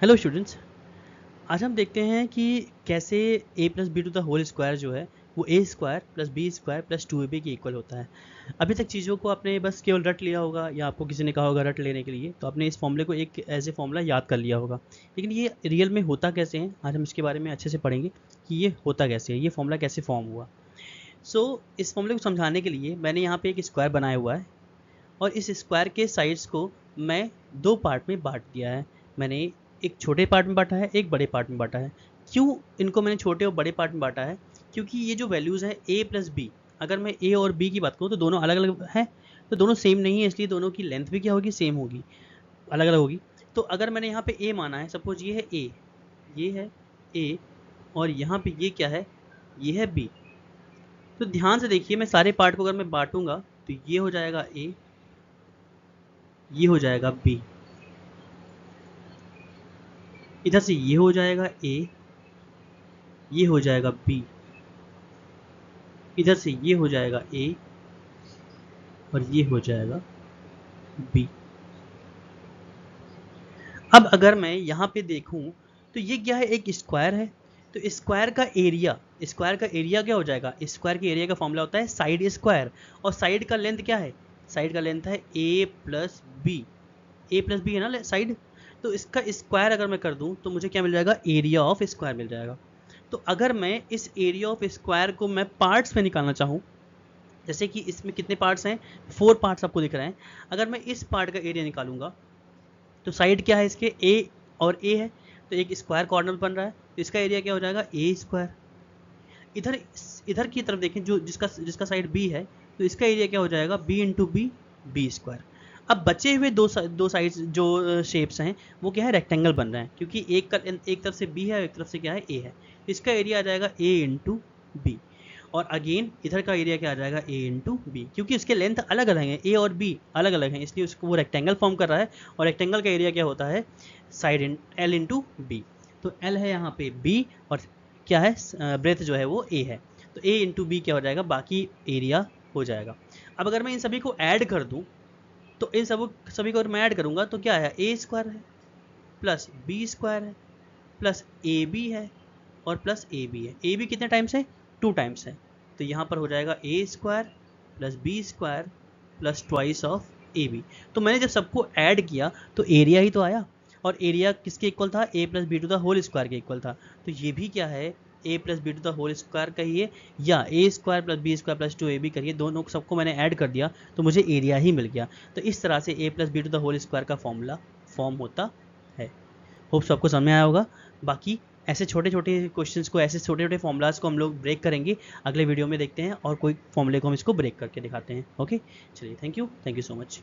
Hello students. आज हम देखते हैं कि कैसे a plus B to the whole square जो है वो a square plus B square plus two A B के इक्वल होता है। अभी तक चीज़ों को आपने बस केवल रट लिया होगा या आपको किसी ने कहा होगा रट लेने के लिए, तो आपने इस फॉर्मूले को एक ऐसे फॉर्मूला याद कर लिया होगा। लेकिन ये रियल में होता कैसे है, आज हम इसके बारे में अच्छे से पढ़ेंगे कि ये होता कैसे है, ये फॉर्मूला कैसे फॉर्म हुआ। इस फॉर्मूले को समझाने के लिए मैंने यहाँ पे एक स्क्वायर बनाया हुआ है और इस स्क्वायर के साइड्स को मैं दो पार्ट में बांट दिया है। मैंने एक छोटे पार्ट में बांटा है, एक बड़े पार्ट में बांटा है। क्यों इनको मैंने छोटे और बड़े पार्ट में बांटा है? क्योंकि ये जो वैल्यूज़ हैं a प्लस बी, अगर मैं a और b की बात करूँ तो दोनों अलग अलग हैं, तो दोनों सेम नहीं है, इसलिए दोनों की लेंथ भी क्या होगी, सेम होगी, अलग अलग होगी। तो अगर मैंने यहाँ पे a माना है, सपोज ये है a, ये है a और यहाँ पे ये क्या है, ये है b। तो ध्यान से देखिए, मैं सारे पार्ट को अगर मैं बांटूंगा तो ये हो जाएगा a, ये हो जाएगा b, इधर से ये हो जाएगा a, ये हो जाएगा b, इधर से ये हो जाएगा a और ये हो जाएगा b। अब अगर मैं यहाँ पे देखूँ तो ये क्या है, एक स्क्वायर है। तो स्क्वायर का एरिया क्या हो जाएगा, स्क्वायर के एरिया का फॉर्मूला होता है साइड स्क्वायर। और साइड का लेंथ क्या है, साइड का लेंथ है a प्लस बी, है ना साइड। तो इसका स्क्वायर अगर मैं कर दूं तो मुझे क्या मिल जाएगा, एरिया ऑफ स्क्वायर मिल जाएगा। तो अगर मैं इस एरिया ऑफ स्क्वायर को मैं पार्ट्स में निकालना चाहूँ, जैसे कि इसमें कितने पार्ट्स हैं, 4 पार्ट्स आपको दिख रहे हैं। अगर मैं इस पार्ट का एरिया निकालूंगा तो साइड क्या है इसके, a और a है, तो एक स्क्वायर कॉर्नर बन रहा है, तो इसका एरिया क्या हो जाएगा, a स्क्वायर। इधर इधर की तरफ देखें, जो जिसका जिसका साइड b है, तो इसका एरिया क्या हो जाएगा, b into B, B square. अब बचे हुए दो साइड्स जो शेप्स हैं वो क्या है, रेक्टेंगल बन रहे हैं, क्योंकि एक तरफ से b है और एक तरफ से क्या है, a है। इसका एरिया आ जाएगा a इंटू बी। और अगेन इधर का एरिया क्या आ जाएगा, a इंटू बी, क्योंकि इसके लेंथ अलग अलग हैं, a और b अलग अलग हैं, इसलिए उसको वो रेक्टेंगल फॉर्म कर रहा है। और रेक्टेंगल का एरिया क्या होता है, साइड l इंटू बी। तो l है यहाँ पे b और क्या है, ब्रेथ जो है वो a है, तो a इंटू बी क्या हो जाएगा, बाकी एरिया हो जाएगा। अब अगर मैं इन सभी को ऐड कर दूँ तो इन सभी को अगर मैं ऐड करूँगा तो क्या है, a स्क्वायर है प्लस बी स्क्वायर है प्लस ए बी है और प्लस ए बी है। ए बी कितने टाइम्स है, 2 टाइम्स है। तो यहाँ पर हो जाएगा a square plus B square plus twice of A B. तो मैंने जब सबको ऐड किया तो एरिया ही तो आया, और एरिया किसके इक्वल था, a plus B to the whole square के इक्वल था। तो ये भी क्या है, a plus B to the whole square कहिए या a square plus B square plus 2ab करिए, दोनों सबको मैंने ऐड कर दिया तो मुझे एरिया ही मिल गया। तो इस तरह से a plus B to the whole square का फॉर्मूला फॉर्म होता है। होप्स आपको समझ में आया होगा। बाकी ऐसे छोटे छोटे क्वेश्चंस को, ऐसे छोटे छोटे फॉर्मूलाज को हम लोग ब्रेक करेंगे अगले वीडियो में, देखते हैं और कोई फॉर्मूले को हम इसको ब्रेक करके दिखाते हैं। ओके, चलिए, थैंक यू सो मच।